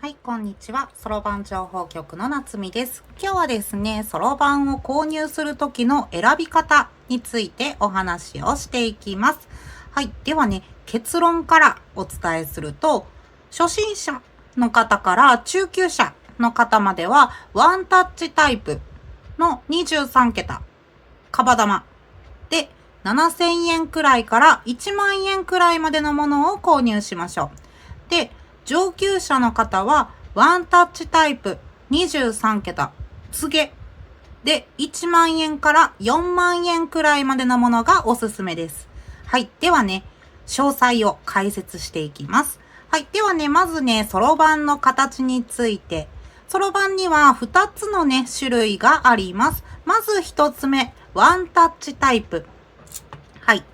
はい、こんにちは。そろばん情報局のなつみです。今日はですね、そろばんを購入する時の選び方についてお話をしていきます。はい、ではね、結論からお伝えすると、初心者の方から中級者の方までは、ワンタッチタイプの23桁、カバ玉で7000円くらいから1万円くらいまでのものを購入しましょう。で、上級者の方はワンタッチタイプ23桁告げで1万円から4万円くらいまでのものがおすすめです。はい。ではね、詳細を解説していきます。はい。ではね、まずね、そろばんの形について。そろばんには2つのね、種類があります。まず1つ目、ワンタッチタイプ。はい。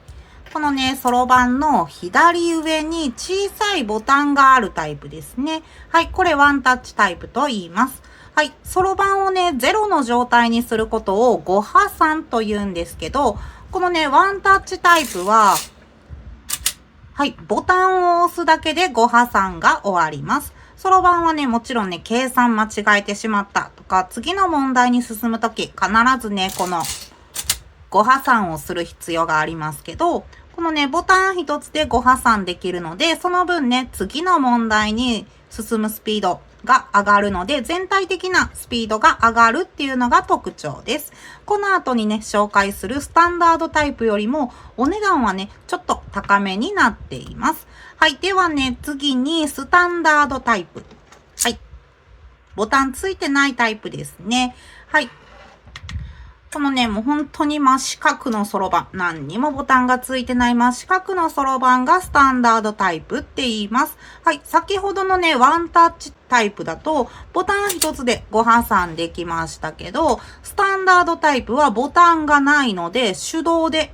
このね、そろばんの左上に小さいボタンがあるタイプですね。はい、これワンタッチタイプと言います。はい、そろばんをね、ゼロの状態にすることを誤破算と言うんですけど、このね、ワンタッチタイプは、はい、ボタンを押すだけで誤破算が終わります。そろばんはね、もちろんね、計算間違えてしまったとか、次の問題に進むとき、必ずね、この誤破算をする必要がありますけど、このね、ボタン一つで誤破算できるので、その分ね、次の問題に進むスピードが上がるので、全体的なスピードが上がるっていうのが特徴です。この後にね、紹介するスタンダードタイプよりも、お値段はね、ちょっと高めになっています。はい。ではね、次にスタンダードタイプ。はい。ボタンついてないタイプですね。はい。このね、もう本当に真四角のそろばん。何にもボタンがついてない真四角のそろばんがスタンダードタイプって言います。はい。先ほどのね、ワンタッチタイプだと、ボタン一つでご破算できましたけど、スタンダードタイプはボタンがないので、手動で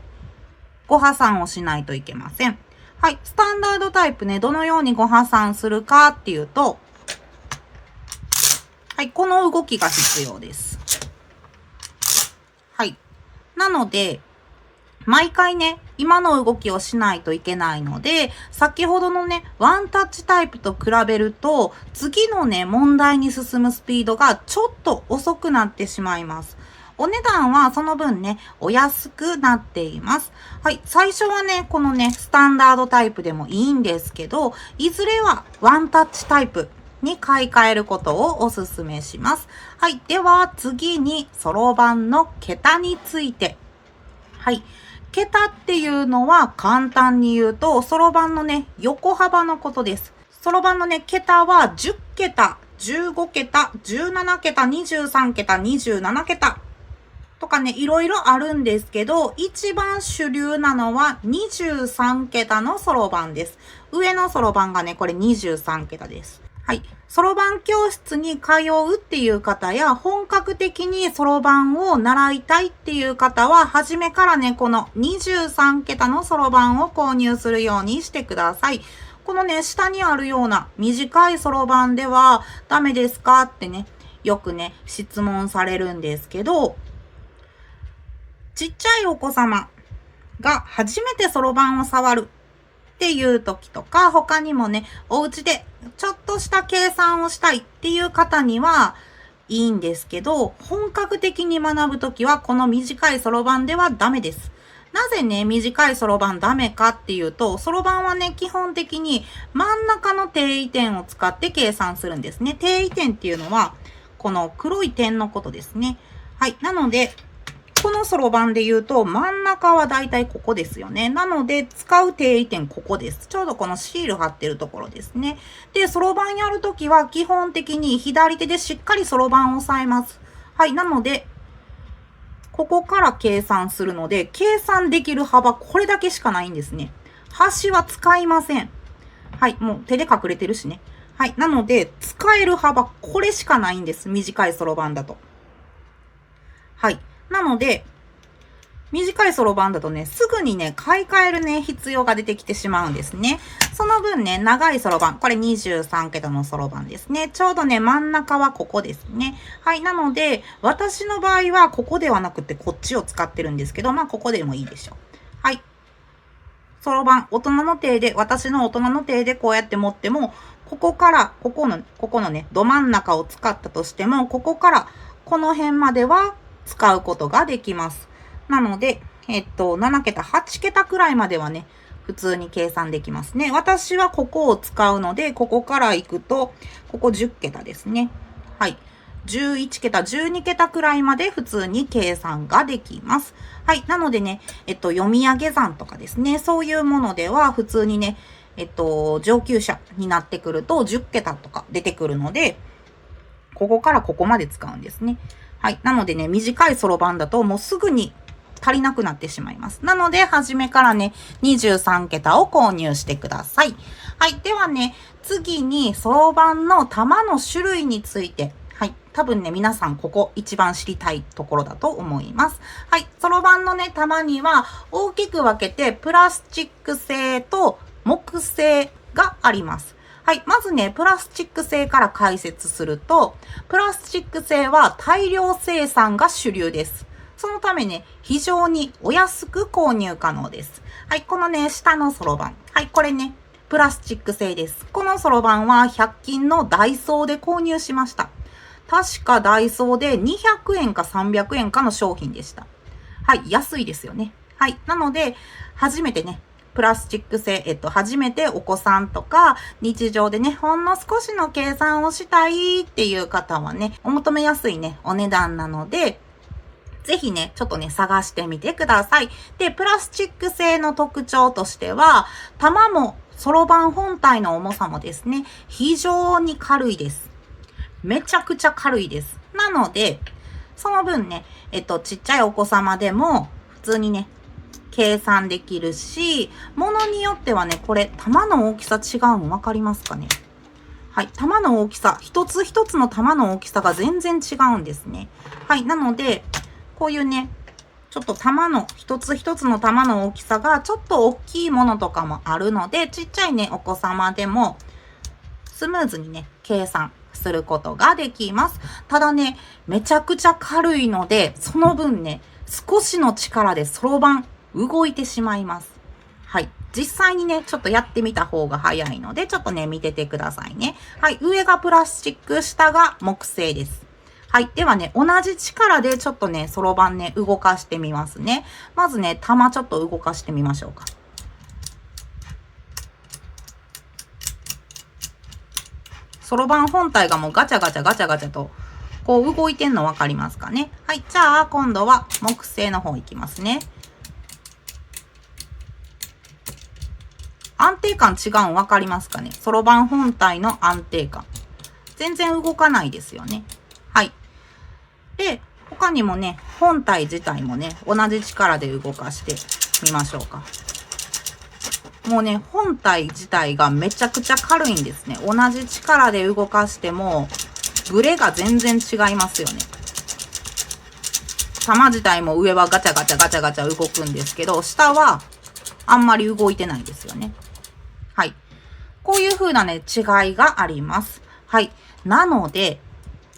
ご破算をしないといけません。はい。スタンダードタイプね、どのようにご破算するかっていうと、はい。この動きが必要です。はい。なので、毎回ね、今の動きをしないといけないので、先ほどのね、ワンタッチタイプと比べると、次のね、問題に進むスピードがちょっと遅くなってしまいます。お値段はその分ね、お安くなっています。はい。最初はね、このね、スタンダードタイプでもいいんですけど、いずれはワンタッチタイプに買い替えることをお勧めします。はい。では次に、そろばんの桁について。はい。桁っていうのは簡単に言うと、そろばんのね、横幅のことです。そろばんのね、桁は10桁、15桁、17桁、23桁、27桁とかね、いろいろあるんですけど、一番主流なのは23桁のそろばんです。上のそろばんがね、これ23桁です。はい。そろばん教室に通うっていう方や、本格的にそろばんを習いたいっていう方は、初めからね、この23桁のそろばんを購入するようにしてください。このね、下にあるような短いそろばんではダメですかってね、よくね、質問されるんですけど、ちっちゃいお子様が初めてそろばんを触るっていう時とか、他にもね、お家でちょっとした計算をしたいっていう方にはいいんですけど、本格的に学ぶときはこの短いそろばんではダメです。なぜね、短いそろばんダメかっていうと、そろばんはね、基本的に真ん中の定位点を使って計算するんですね。定位点っていうのは、この黒い点のことですね。はい。なので、このそろばんで言うと、真ん中はだいたいここですよね。なので、使う定位点ここです。ちょうどこのシール貼ってるところですね。で、そろばんやるときは、基本的に左手でしっかりそろばんを押さえます。はい。なので、ここから計算するので、計算できる幅、これだけしかないんですね。端は使いません。はい。もう手で隠れてるしね。はい。なので、使える幅、これしかないんです。短いそろばんだと。はい。なので、短いそろばんだとね、すぐにね、買い替えるね、必要が出てきてしまうんですね。その分ね、長いそろばん、これ23桁のそろばんですね。ちょうどね、真ん中はここですね。はい。なので、私の場合はここではなくてこっちを使ってるんですけど、まあ、ここでもいいでしょう。はい。そろばん、大人の手で、私の大人の手でこうやって持っても、ここから、ここのね、ど真ん中を使ったとしても、ここからこの辺までは使うことができます。なので、7桁、8桁くらいまではね、普通に計算できますね。私はここを使うので、ここから行くと、ここ10桁ですね。はい。11桁、12桁くらいまで普通に計算ができます。はい。なのでね、読み上げ算とかですね、そういうものでは普通にね、上級者になってくると10桁とか出てくるので、ここからここまで使うんですね。はい。なのでね、短いそろばんだともうすぐに足りなくなってしまいます。なので、初めからね、23桁を購入してください。はい。ではね、次に、そろばんの玉の種類について。はい。多分ね、皆さんここ一番知りたいところだと思います。はい。そろばんのね、玉には大きく分けて、プラスチック製と木製があります。はい。まずね、プラスチック製から解説すると、プラスチック製は大量生産が主流です。そのためね、非常にお安く購入可能です。はい、このね、下のそろばん。はい、これね、プラスチック製です。このそろばんは100均のダイソーで購入しました。確かダイソーで200円か300円かの商品でした。はい、安いですよね。はい、なので、初めてね、プラスチック製、初めてお子さんとか、日常でね、ほんの少しの計算をしたいっていう方はね、お求めやすいね、お値段なので、ぜひね、ちょっとね、探してみてください。で、プラスチック製の特徴としては、玉も、そろばん本体の重さもですね、非常に軽いです。めちゃくちゃ軽いです。なので、その分ね、ちっちゃいお子様でも、普通にね、計算できるし、ものによってはね、これ、玉の大きさ違うの分かりますかね？はい。玉の大きさ、一つ一つの玉の大きさが全然違うんですね。はい。なので、こういうね、ちょっと玉の、一つ一つの玉の大きさがちょっと大きいものとかもあるので、ちっちゃいね、お子様でもスムーズにね、計算することができます。ただね、めちゃくちゃ軽いので、その分ね、少しの力でそろばん動いてしまいます。はい。実際にね、ちょっとやってみた方が早いので、ちょっとね、見ててくださいね。はい。上がプラスチック、下が木製です。はい。ではね、同じ力でちょっとね、そろばんね、動かしてみますね。まずね、玉ちょっと動かしてみましょうか。そろばん本体がもうガチャガチャガチャガチャと、こう動いてんの分かりますかね。はい。じゃあ、今度は木製の方いきますね。安定感違うん分かりますかね。そろばん本体の安定感。全然動かないですよね。はい。で、他にもね、本体自体もね、同じ力で動かしてみましょうか。もうね、本体自体がめちゃくちゃ軽いんですね。同じ力で動かしても、ブレが全然違いますよね。玉自体も上はガチャガチャガチャガチャ動くんですけど、下はあんまり動いてないですよね。はい。こういう風なね、違いがあります。はい。なので、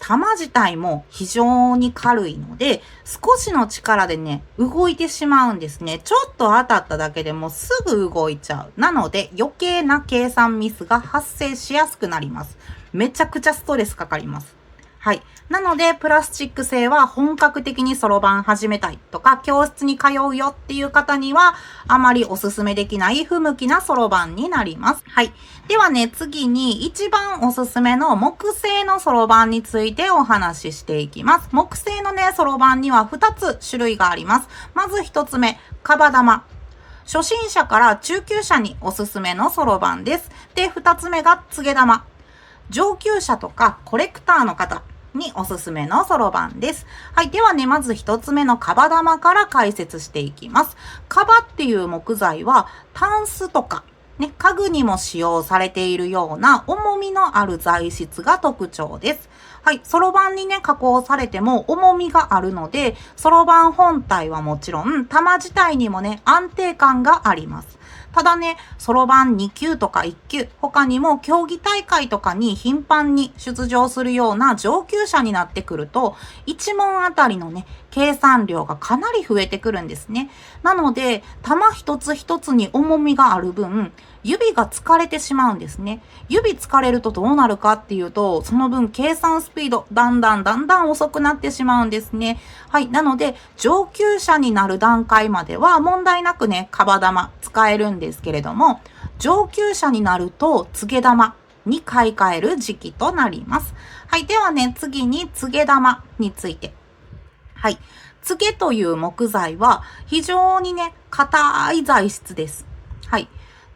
玉自体も非常に軽いので、少しの力でね、動いてしまうんですね。ちょっと当たっただけでもすぐ動いちゃう。なので、余計な計算ミスが発生しやすくなります。めちゃくちゃストレスかかります。はい。なので、プラスチック製は本格的にそろばん始めたいとか、教室に通うよっていう方には、あまりおすすめできない不向きなそろばんになります。はい。ではね、次に一番おすすめの木製のそろばんについてお話ししていきます。木製のね、そろばんには2つ種類があります。まず1つ目、カバ玉。初心者から中級者におすすめのそろばんです。で、2つ目が告げ玉。上級者とかコレクターの方におすすめのそろばんです。はい。ではね、まず一つ目のカバ玉から解説していきます。カバっていう木材は、タンスとか、ね、家具にも使用されているような重みのある材質が特徴です。はい、そろばんにね、加工されても重みがあるので、そろばん本体はもちろん、玉自体にもね、安定感があります。ただね、そろばん2級とか1級、他にも競技大会とかに頻繁に出場するような上級者になってくると、1問あたりのね、計算量がかなり増えてくるんですね。なので、玉一つ一つに重みがある分、指が疲れてしまうんですね。指疲れるとどうなるかっていうと、その分計算スピード、だんだん遅くなってしまうんですね。はい。なので、上級者になる段階までは問題なくね、カバ玉使えるんですけれども、上級者になると、告げ玉に買い替える時期となります。はい。ではね、次に告げ玉について。はい。告げという木材は非常にね、硬い材質です。はい。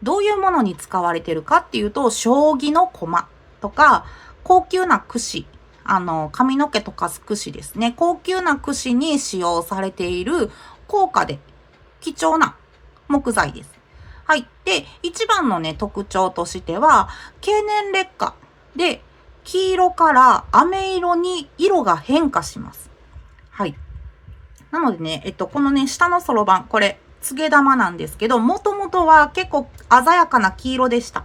どういうものに使われてるかっていうと、将棋の駒とか、高級な櫛、髪の毛とかす櫛ですね。高級な櫛に使用されている高価で貴重な木材です。はい。で、一番のね、特徴としては、経年劣化で黄色から飴色に色が変化します。はい。なのでね、このね、下のそろばん、これ、告げ玉なんですけど、もともとは結構鮮やかな黄色でした。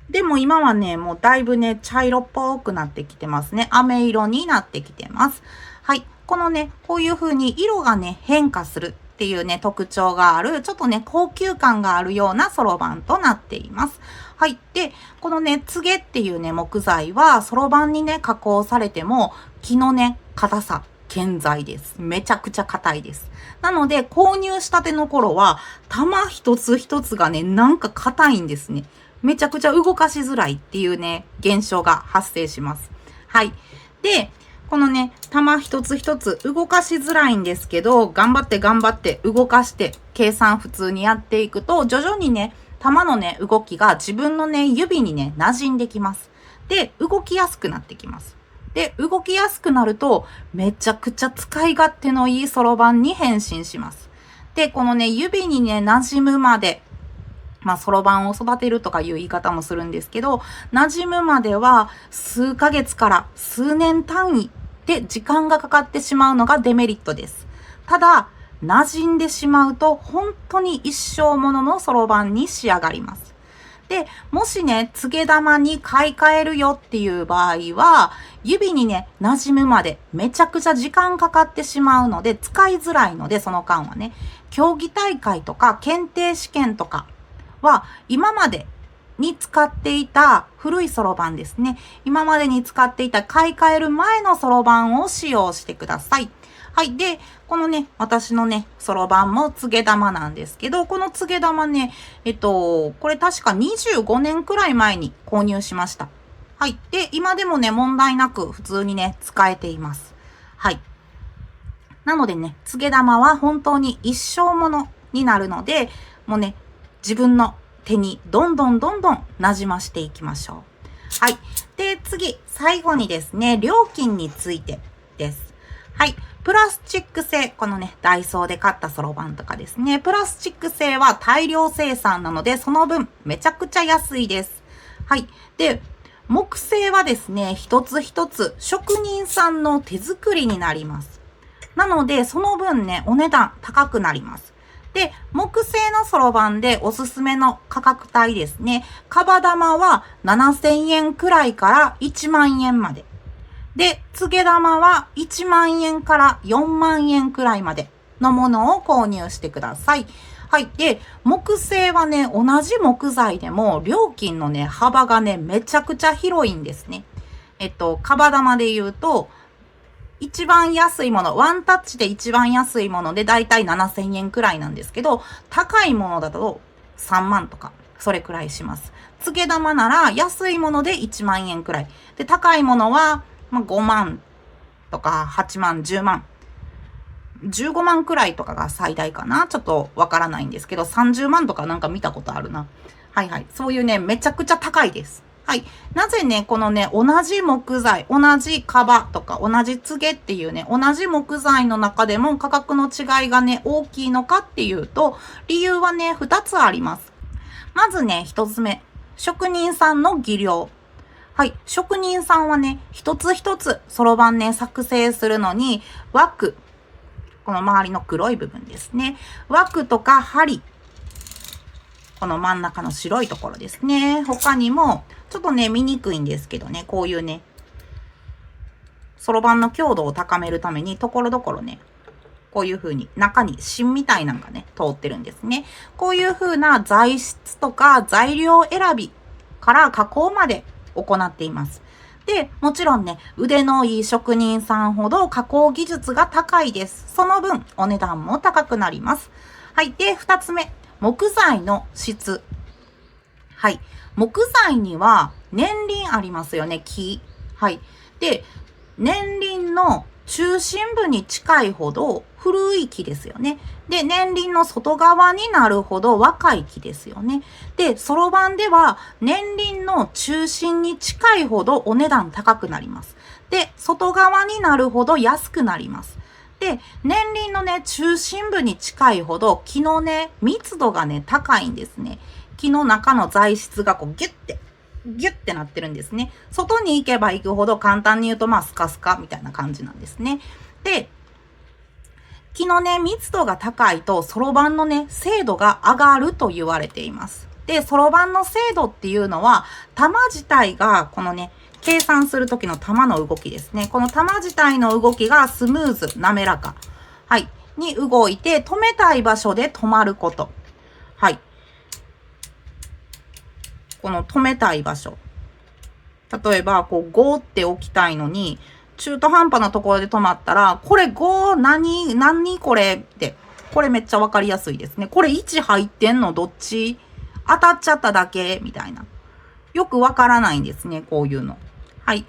でも今はね、もうだいぶね、茶色っぽくなってきてますね。飴色になってきてます。はい。このね、こういう風に色がね、変化するっていうね、特徴がある、ちょっとね、高級感があるようなそろばんとなっています。はい。で、このね、告げっていうね、木材は、そろばんにね、加工されても、木のね、硬さ、健在です。めちゃくちゃ硬いです。なので、購入したての頃は、玉一つ一つがね、なんか硬いんですね。めちゃくちゃ動かしづらいっていうね、現象が発生します。はい。で、このね、玉一つ一つ動かしづらいんですけど、頑張って動かして、計算普通にやっていくと、徐々にね、玉のね、動きが自分のね、指にね、馴染んできます。で、動きやすくなってきます。で、動きやすくなると、めちゃくちゃ使い勝手のいいそろばんに変身します。で、このね、指にね、馴染むまで、そろばんを育てるとかいう言い方もするんですけど、馴染むまでは、数ヶ月から数年単位で時間がかかってしまうのがデメリットです。ただ、馴染んでしまうと、本当に一生もののそろばんに仕上がります。で、もしね、告げ玉に買い替えるよっていう場合は、指にね、馴染むまでめちゃくちゃ時間かかってしまうので、使いづらいので、その間はね、競技大会とか検定試験とかは、今までに使っていた古いそろばんですね。今までに使っていた買い替える前のそろばんを使用してください。はい。で、このね、私のね、そろばんも告げ玉なんですけど、この告げ玉ね、これ確か25年くらい前に購入しました。はい。で、今でもね、問題なく普通にね、使えています。はい。なのでね、告げ玉は本当に一生ものになるので、もうね、自分の手にどんどん馴染ましていきましょう。はい。で、次、最後にですね、料金についてです。はい。プラスチック製、このね、ダイソーで買ったそろばんとかですね。プラスチック製は大量生産なので、その分、めちゃくちゃ安いです。はい。で、木製はですね、一つ一つ職人さんの手作りになります。なので、その分ね、お値段高くなります。で、木製のそろばんでおすすめの価格帯ですね。カバ玉は7000円くらいから1万円まで。で、告げ玉は1万円から4万円くらいまでのものを購入してください。はい。で、木製はね、同じ木材でも料金のね、幅がね、めちゃくちゃ広いんですね。カバ玉で言うと、一番安いもの、ワンタッチで一番安いものでだいたい7000円くらいなんですけど、高いものだと3万とか、それくらいします。告げ玉なら安いもので1万円くらい。で、高いものは5万とか8万、10万。15万くらいとかが最大かな。ちょっとわからないんですけど、30万とかなんか見たことあるな。はいはい。そういうね、めちゃくちゃ高いです。はい。なぜね、このね、同じ木材、同じカバとか、同じ告げっていうね、同じ木材の中でも価格の違いがね、大きいのかっていうと、理由はね、2つあります。まずね、1つ目。職人さんの技量。はい。職人さんはね、一つ一つ、そろばんね、作成するのに、枠、この周りの黒い部分ですね。枠とか針、この真ん中の白いところですね。他にも、ちょっとね、見にくいんですけどね、こういうね、そろばんの強度を高めるために、ところどころね、こういう風に中に芯みたいなのがね、通ってるんですね。こういう風な材質とか材料選びから加工まで行っています。で、もちろんね、腕のいい職人さんほど加工技術が高いです。その分、お値段も高くなります。はい。で、二つ目、木材の質。はい。木材には年輪ありますよね、木。はい。で、年輪の中心部に近いほど古い木ですよね。で、年輪の外側になるほど若い木ですよね。で、そろばんでは年輪の中心に近いほどお値段高くなります。で、外側になるほど安くなります。で、年輪のね、中心部に近いほど木のね、密度がね、高いんですね。木の中の材質がこうギュッてなってるんですね。外に行けば行くほど簡単に言うとスカスカみたいな感じなんですね。で、木のね、密度が高いと、そろばんのね、精度が上がると言われています。で、そろばんの精度っていうのは、玉自体が、このね、計算するときの玉の動きですね。この玉自体の動きがスムーズ、滑らか。はい。に動いて、止めたい場所で止まること。はい。この止めたい場所。例えば、こう、5って置きたいのに、中途半端なところで止まったら、これ5、何これって。これめっちゃわかりやすいですね。これ1入ってんのどっち当たっちゃっただけみたいな。よくわからないんですね、こういうの。はい。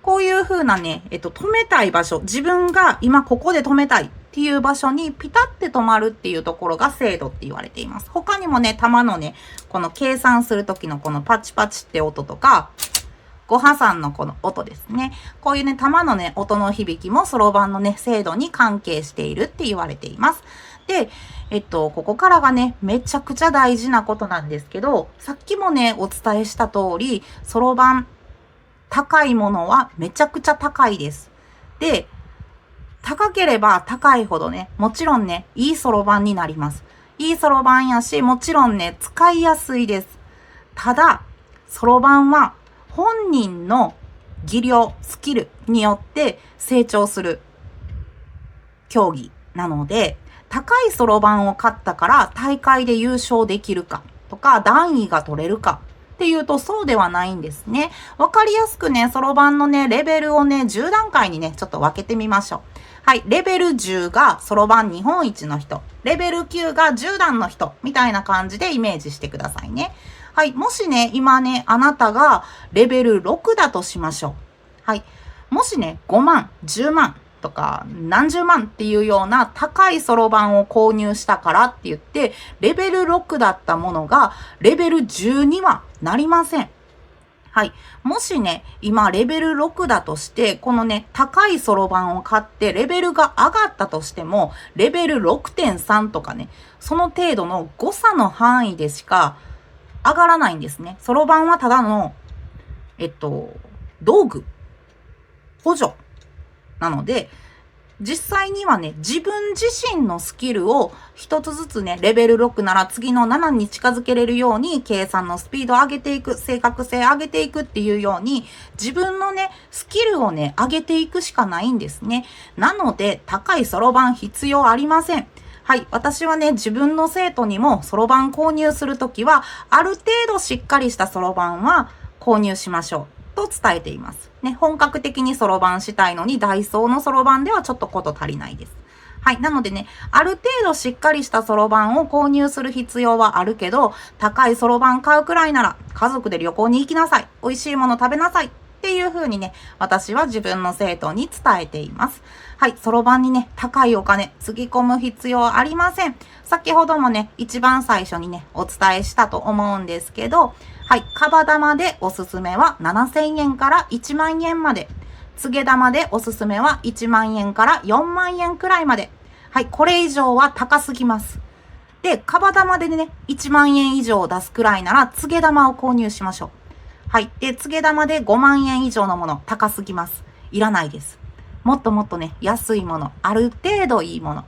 こういう風なね、止めたい場所。自分が今ここで止めたいっていう場所にピタって止まるっていうところが精度って言われています。他にもね、玉のね、この計算するときのこのパチパチって音とか、ごはさんのこの音ですね。こういうね、玉のね、音の響きもそろばんのね、精度に関係しているって言われています。で、ここからがね、めちゃくちゃ大事なことなんですけど、さっきもね、お伝えした通り、そろばん、高いものはめちゃくちゃ高いです。で、高ければ高いほどね、もちろんね、いいそろばんになります。いいそろばんやし、もちろんね、使いやすいです。ただ、そろばんは、本人の技量、スキルによって成長する競技なので、高いそろばんを買ったから大会で優勝できるかとか、段位が取れるかっていうとそうではないんですね。わかりやすくね、そろばんのね、レベルをね、10段階にね、ちょっと分けてみましょう。はい。レベル10がそろばん日本一の人。レベル9が10段の人。みたいな感じでイメージしてくださいね。はい。もしね、今ね、あなたがレベル6だとしましょう。はい。もしね、5万、10万とか何十万っていうような高いそろばんを購入したからって言って、レベル6だったものがレベル10にはなりません。はい。もしね、今レベル6だとして、このね、高いそろばんを買ってレベルが上がったとしても、レベル 6.3 とかね、その程度の誤差の範囲でしか上がらないんですね。そろばんはただの、道具、補助なので、実際にはね、自分自身のスキルを一つずつね、レベル6なら次の7に近づけれるように、計算のスピードを上げていく、正確性上げていくっていうように、自分のね、スキルをね、上げていくしかないんですね。なので、高いそろばん必要ありません。はい。私はね、自分の生徒にもそろばん購入するときは、ある程度しっかりしたそろばんは購入しましょう。と伝えています。ね、本格的にそろばんしたいのに、ダイソーのそろばんではちょっとこと足りないです。はい。なのでね、ある程度しっかりしたそろばんを購入する必要はあるけど、高いそろばん買うくらいなら、家族で旅行に行きなさい。美味しいもの食べなさい。っていう風にね、私は自分の生徒に伝えています。はい。そろばんにね、高いお金、つぎ込む必要ありません。先ほどもね、一番最初にね、お伝えしたと思うんですけど、はい。カバ玉でおすすめは7000円から1万円まで。告げ玉でおすすめは1万円から4万円くらいまで。はい。これ以上は高すぎます。で、カバ玉でね、1万円以上出すくらいなら、告げ玉を購入しましょう。はい。で、告げ玉で5万円以上のもの、高すぎます。いらないです。もっともっとね、安いもの、ある程度いいもの。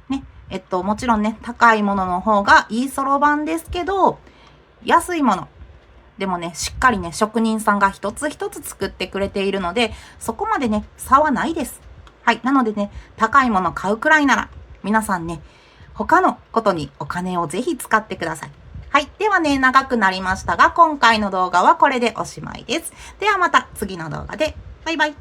ね。もちろんね、高いものの方がいいそろばんですけど、安いもの。でもね、しっかりね、職人さんが一つ一つ作ってくれているので、そこまでね、差はないです。はい。なのでね、高いもの買うくらいなら、皆さんね、他のことにお金をぜひ使ってください。はい。ではね、長くなりましたが、今回の動画はこれでおしまいです。ではまた次の動画で。バイバイ。